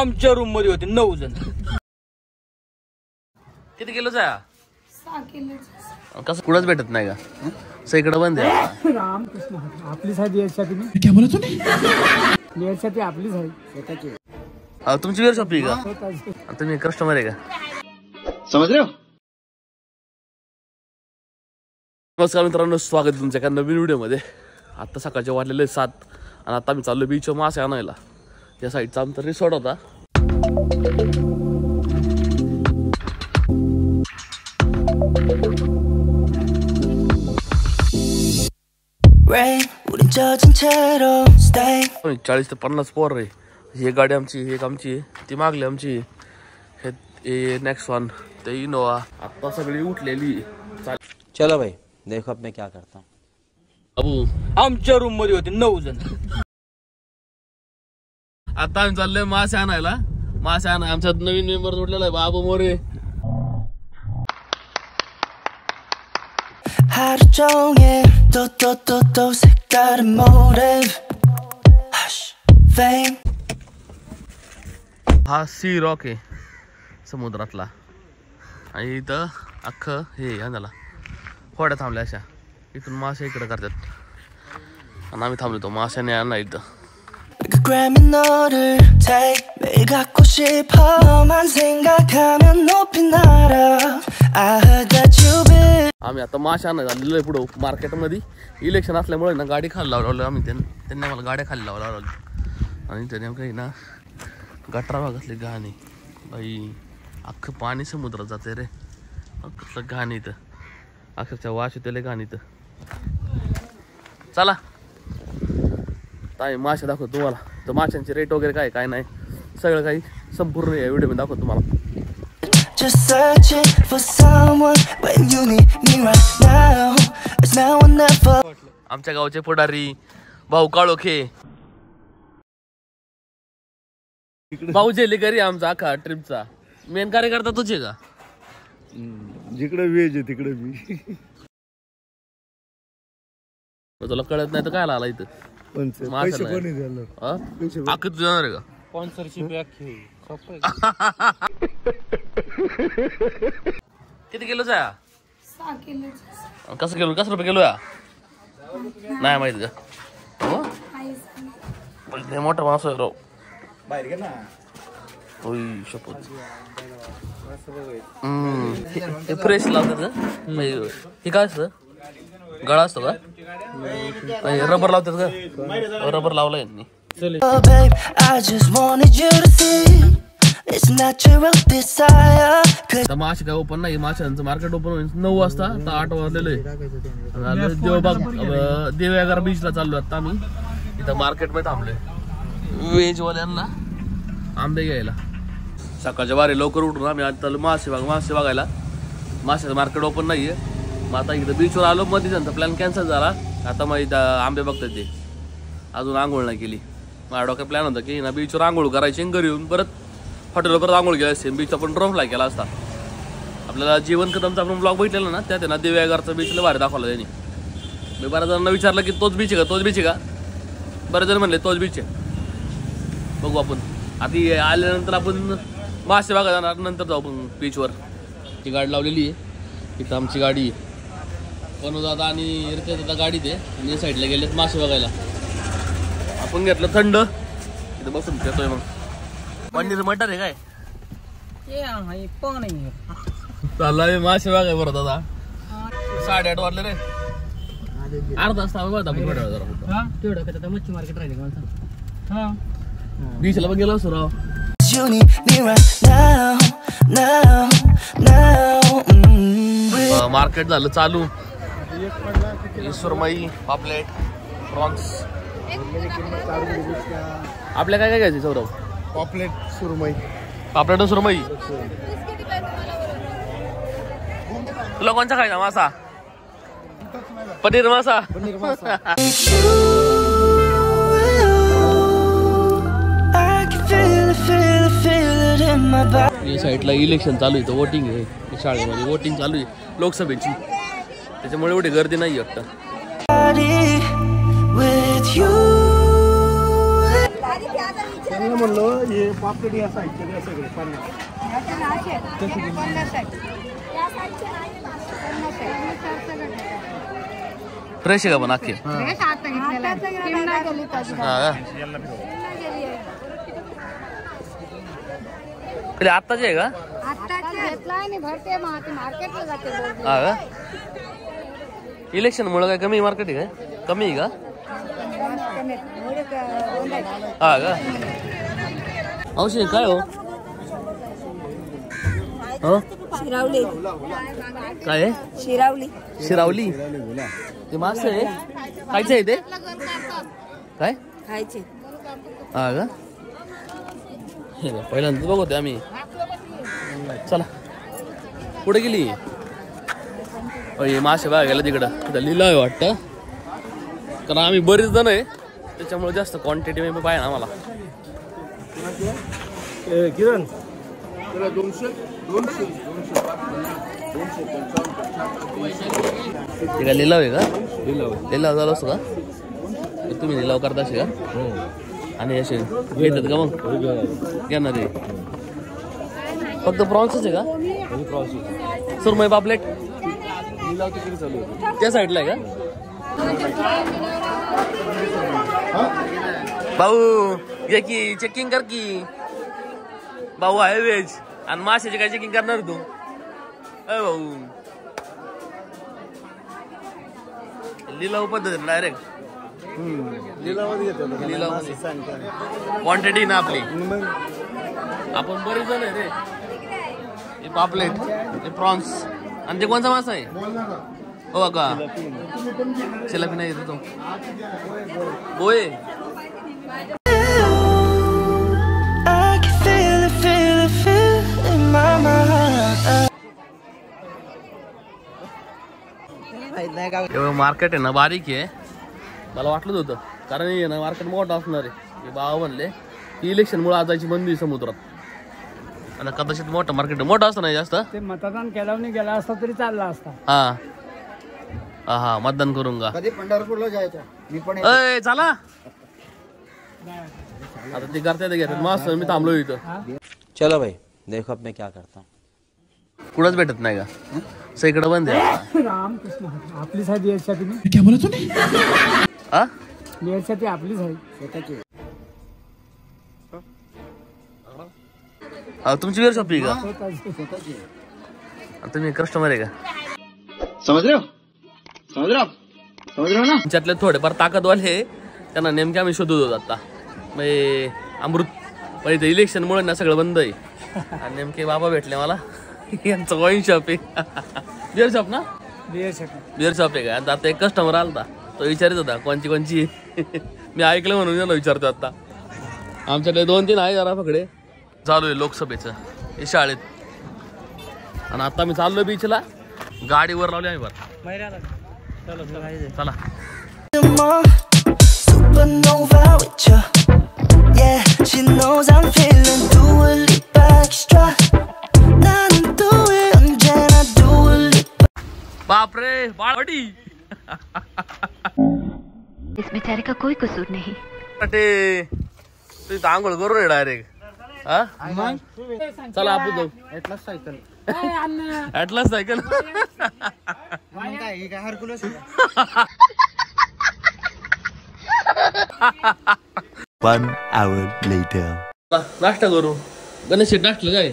आमच्या रूम मध्ये होते 9 जण. किती किलोचा आहे? 6 किलो. कसं कुठंच भेटत नाही का? सगळीकडे बंद आहे. रामकृष्ण आपलीच आहे बिअरसाठी. मी काय बोलत होते? बिअरसाठी आपलीच आहे स्वतःची. तुमची बिअर शॉप आहे का? तुम्ही कस्टमर आहे का? समज रहे हो? नमस्कार मित्रांनो, स्वागत तुमच्या एका नवीन व्हिडिओमध्ये. आता सकाळचे वाजलेले 7 आणि आता मी चाललो बीचवर मासे आणायला. या साईडचा आमचा रिसॉर्ट होता. Stay. 40 ते 50 पोर रे. ही गाडी आमची, एक आमची, ती मागली आमची. हे नेक्स्ट वन ते इनोवा. आता सगळी उठलेली. चलो भाई देखो अब मैं क्या करता हूँ. अबू आमच्या रूम मध्ये होते 9 जण. आता आम्ही चाललोय मासे आणायला. मासे आणाय आमच्यात नवीन मेंबर जोडलेला आहे, बाबू मोरे. 하루 종일 또 색다른 motive. Hush, fame. हा सी रॉक आहे समुद्रातला. आणि इथं अख्खं हे झाला होड्या थांबल्या अशा. इथून मासे इकडे करतात आणि आम्ही थांबलो तो माशाने आणला इथं. Grammy 너를 take 매일 갖고 싶어만 생각하면 높이 날아. I heard that you've been. आम्ही आता मासे आणायला झालेलो आहे पुढं मार्केटमध्ये. इलेक्शन असल्यामुळे ना गाडी खाली लावलं आम्ही. त्यांनी आम्हाला गाड्या खाली लावल्या आणि त्याने काही ना गटरा भागातले घाणी बाई. अख्खं पाणी समुद्रात जाते रे. कसलं घाण इथं, अक्षरशः वाश येते घाण इथं. चला ताई मासे दाखवतो तुम्हाला. तर माशांचे रेट वगैरे काय नाही सगळं काही संपूर्ण या व्हिडिओमध्ये दाखवतो तुम्हाला. Just searching for someone when you need me right now. It's now or never. आमच्या गावचे पुढारी भाऊ काळोखे. भाऊ जेलेकरी आमचा अख्खा ट्रिपचा मेन कार्यकर्ता तुझे का? जिकडे वेज आहे तिकडे मी. तुला कळत नाही तर काय आला इथं? पैसे कोणी देणार? अख्खं तू जाणार आहे का? स्पॉन्सरशिप किती किलोचा आहे? 6 किलो. कसं किलो? कसं रुपये किलो या? नाही माहिती का? हो ते मोठा माणूस आहे राव. बाहेर गे ना. होई शपथ. हे फ्रेश लावतात का? हे काय असतं? गळा असतो का? रबर लावतात का? रबर लावला यांनी. Oh babe, I just wanted you to see it's natural desire. मासे काय ओपन नाही. माशांचं मार्केट ओपन होईल 9 वाजता. आता 8 वाजलेलं आहे. देवबाग देवयागार बीचला चाललो आता आम्ही. इथं मार्केटमध्ये थांबलोय व्हेजवाल्यांना आंबे घ्यायला. सकाळच्या बारी लवकर उठून आम्ही आता मासे बघायला. माशाचं मार्केट ओपन नाहीये. मग आता इथं बीचवर आलो. मध्ये त्यांचा प्लॅन कॅन्सल झाला. आता मग इथं आंबे बघतात ते. अजून आंघोळ नाही केली. माझ्या डोक्यात प्लॅन होता की ना बीचवर आंघोळ करायची घरी येऊन परत हॉटेलवर परत आंघोळ केला असते. बीच आपण ड्रोन फ्लाय केला असता. आपल्याला जीवन कदमचा आपण ब्लॉग बघितलेला ना, त्यात ना देवयागारचा बीचला बाहेर दाखवला त्यांनी. मी बऱ्याच जणांना विचारलं की तोच बीच आहे का, तोच बीच आहे का? बरेच जण म्हणले तोच बीच आहे. बघू आपण आता आल्यानंतर आपण मासे बघा जाणार. नंतर जाऊ आपण बीचवर. ती गाडी लावलेली आहे इथं आमची गाडी आहे. दादा आणि दादा गाडीत आहे आणि साईडला गेलेत मासे बघायला. आपण घेतलं थंड इथं बसून घेतोय. मग पनीर मटर आहे काय? चाललाय मासे बघाय बरं दादा. 8:30 वाजले रे. अर्धा तास आपण मच्छी मार्केट राहिले का? बीचला पण गेलो असतो राव. You need me right now. Market झालं चालू. सुरमई, पापलेट, प्रॉन्स. आपल्या काय काय घ्यायचं सौरभ? पॉपलेट सुरमई. पापलेट सुरमई. तुला कोणता खायचा मासा? पनीर मासा. या साईडला इलेक्शन चालू आहे. वोटिंग आहे शाळेमध्ये. वोटिंग चालू आहे लोकसभेची. त्याच्यामुळे एवढी गर्दी नाही वाटतं. त्यांना म्हणलं हे पापलेट या साईडचे द्या सगळे 50. फ्रेश आहे का पण अख्खे? आत्ताचे आहे का? हा का? इलेक्शन मुळे काय कमी मार्केट आहे काय? कमी आहे का? हा का? औषध काय हो? शिरावली काय आहे? शिरावली शिरावली ते मासे आहे खायचं आहे ते काय खायचे. हा का? पहिल्यांदाच बघतोय आम्ही. चला पुढे गेली मासे बघायला तिकडं तिथं लिहिलं आहे वाटतं, कारण आम्ही बरीच जण आहे त्याच्यामुळे जास्त क्वांटिटी मी पाहिजे आम्हाला. किरण ते काय लिलाव आहे का? लिलाव झाला असतो का? तुम्ही लिलाव करता असे का? आणि असे घेतात का मग घेणार आहे? फक्त प्रॉन्सच आहे का? सुरमई पापलेट त्या साईडला आहे का? भाऊ घे की चेकिंग कर की भाऊ आहे व्हेज आणि माशाची काय चेकिंग करणार तू? अ भाऊ लिलाव पद्धत डायरेक्ट लिलाव क्वांटिटी ना आपली. आपण बरेच जण आहे रे. हे पापलेट हे प्रॉन्स आणि ते कोणता मासा आहे? हो का? शिलापी नाही येतो तो बोय. मार्केट आहे ना बारीक आहे, मला वाटलंच होतं, कारण हे ना मार्केट मोठं असणार आहे. हे बाबा म्हणले की इलेक्शन मुळे आजायची बंदी समुद्रात, आणि कदाचित मोठं मार्केट मोठं असतं नाही जास्त. ते मतदान केल्यावर गेला असता तरी चालला असता. हा हा मतदान करून का? कधी पंढरपूरला जायचं मी पण. अय चला आता ते करता येते घेतात मस्त. मी थांबलो इथं. चलो भाई देखो अब मैं क्या करता हूँ. कुठंच भेटत नाही का? सगळीकडे बंद आहे. रामकृष्ण आपलीच आहे बिअरसाठी. काय बोलत तुम्ही? हा बिअरसाठी आपलीच आहे स्वतःची. तुमची वेळ शॉपिंग का? तुम्ही कस्टमर आहे का? समज रहे हो ना? तुमच्यातले थोडेफार ताकदवाले त्यांना नेमके आम्ही शोधत होतो आता. म्हणजे अमृत म्हणजे इलेक्शन मुळे ना सगळं बंद आहे. आणि नेमके बाबा भेटले मला. यांचं वाईन शॉप आहे. बिअर शॉप ना? बिअर शॉप आहे का? आता एक कस्टमर आलता, तो विचारित होता कोणची मी ऐकलं म्हणून याला विचारतो. आता आमच्याकडे 2-3 आहे जरा पकडे. चालू आहे लोकसभेचं हे शाळेत, आणि आता मी चाललोय बीचला. गाडीवर लावली आम्ही बरं. चला Supernova with you. Yeah, she knows I'm feeling Dua Lipa extra. 나는 또 왜 언제나 Dua Lipa. बापरे बाळवाडी. इस बेचारे का कोई कसूर नहीं. अटे तू इथं आंघोळ करून डायरेक्ट. हा चला आपण जाऊ. Atlas cycle. One hour later. नाश्ता करू. गणेश नाश्ता काय?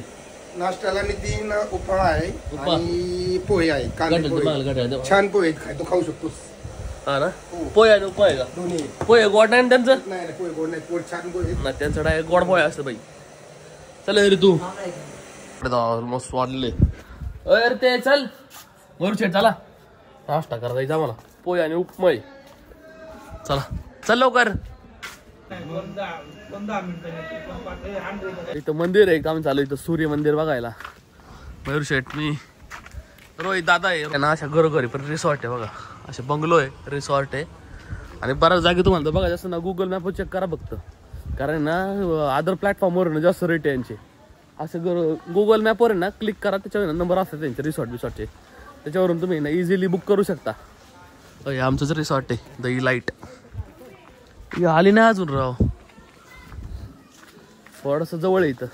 नाश्त्याला मी 3 उपमा आहे उपमा. आणि पोहे आहे. कांदे पोहे छान पोहे खाय, तो खाऊ शकतोस. हा ना? पोहे आणि पोहे का? दोन्ही पोहे गोड नाही त्यांचं? नाही पोहे गोड नाही, पोहे छान पोहे. ना त्यांचं डायरेक्ट गोड पोहे असतं बाई. चल रे तू मस्त वाढलेले. अरे ते चल वरू शेट चला नाश्ता करा जायचा मला. पोहे आणि उपमा आहे. चला चल लवकर. इथं मंदिर आहे, आम्ही चालू इथं सूर्य मंदिर बघायला. मयूर शेठ मी रोहित दादा आहे ना. अशा घरोघरी पण रिसॉर्ट आहे बघा. असे बंगलो आहे, रिसॉर्ट आहे. आणि बऱ्याच जागी तुम्हाला तर बघा जास्त ना गुगल मॅपवर चेक करा फक्त, कारण ना अदर प्लॅटफॉर्मवर ना जास्त रेट आहे यांचे. असं गुगल मॅपवर आहे ना क्लिक करा, त्याच्यावर नंबर असतात त्यांचे रिसॉर्टचे, त्याच्यावरून तुम्ही ना इझिली बुक करू शकता. आमचंच रिसॉर्ट आहे द इलाइट. आली नाही अजून राव. थोडस जवळ आहे इथं.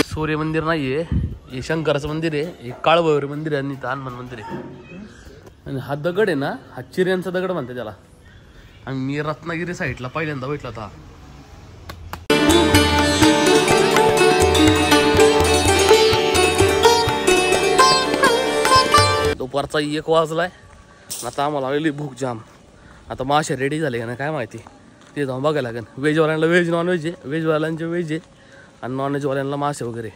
सूर्य मंदिर नाहीये, हे शंकराचं मंदिर आहे, हे काळभैरव मंदिर आहे आणि इथं हनुमान मंदिर आहे. आणि हा दगड आहे ना, हा चिऱ्यांचा दगड म्हणते त्याला. आणि मी रत्नागिरी साईडला पहिल्यांदा भेटला होता. दुपारचा 1 वाजलाय. आता आम्हाला आलेली भूक जाम. आता मासे रेडी झाले का ना काय माहिती, ते जाऊन बघायला लागेल. व्हेजवाल्यांना व्हेज, नॉनव्हेज आहे. व्हेजवाल्यांचे व्हेज आहे आणि नॉनव्हेजवाल्यांना मासे वगैरे.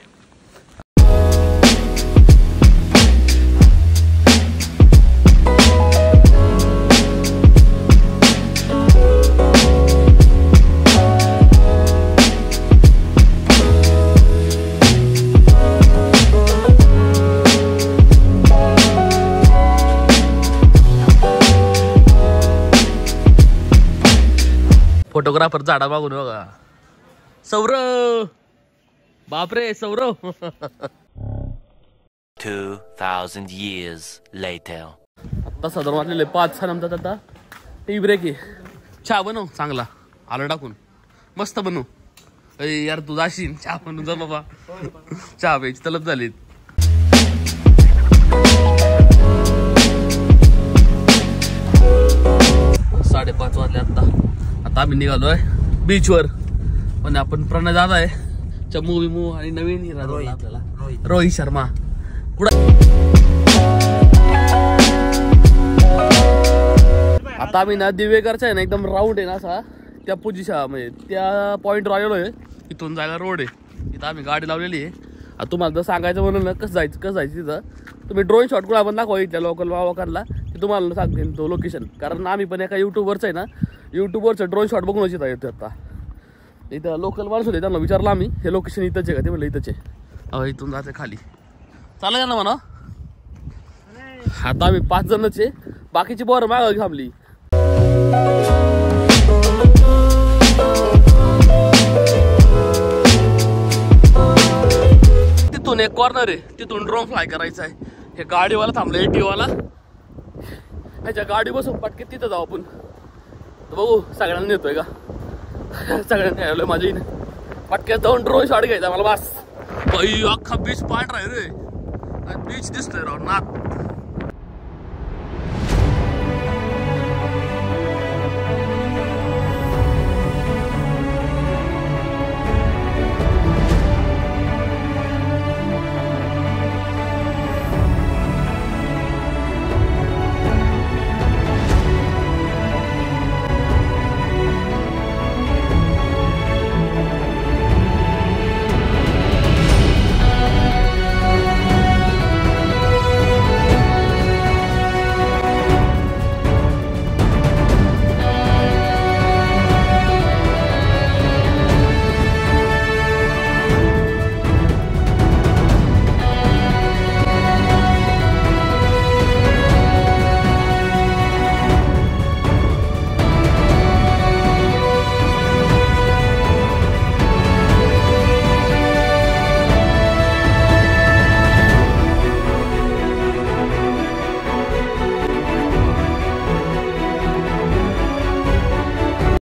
फोटोग्राफर झाडा मागून बघा. सौरव, बापरे सौरव. 2000 years later. आता साधारण वाटलेले 5 नंतर आता टी ब्रेक आहे. चहा बनव चांगला, आलं टाकून मस्त बनव. अरे यार तू जाशील चहा बनवून जा बाबा. चहा प्यायची तलब झाली. साडे 5 वाजले आता. आता आम्ही निघालोय बीचवर. पण आपण प्रणय दादा आहे, चमू बिमू आणि नवीन हिरा आपल्याला रोहित शर्मा. आता आम्ही ना दिवेकरचा आहे ना, एकदम राऊंड आहे ना असा, त्या पोझिशन म्हणजे त्या पॉईंटवर आलेलो आहे. इथून जायला रोड आहे. इथं आम्ही गाडी लावलेली आहे. आता तुम्हाला जर सांगायचं म्हणून ना कसं जायचं तिथं, तुम्ही ड्रोन शॉट करून आपण दाखवा इथल्या लोकल लोकांना, ते तुम्हाला सांगेन तो लोकेशन. कारण आम्ही पण एका युट्यूबवरचं आहे ना, युट्यूबवरचं ड्रोन शॉट बघूनच इथं येतो. आता इथं लोकल माणूस होते, त्यांना विचारलं आम्ही हे लोकेशन इथंच आहे का, ते म्हणलं इथंच आहे. इथून जाते खाली, चालेल ना म्हणा. आता आम्ही 5 जणच आहे, बाकीची पोरं मागं थांबली. तिथून एक कॉर्नर आहे, तिथून ड्रोन फ्लाय करायचा आहे. हे गाडीवाला थांबलं, एटीवाला. ह्याच्या गाडी बसून पटके तिथं जाऊ आपण. बघू सगळ्यांना नेतोय का, सगळ्यांना आलोय माझ्या इथे. पटक्यात जाऊन ड्रोन शॉट घ्यायचा मला बस. अख्खा बीच पांढरा आहे रे, बीच दिसतोय राव नाथ.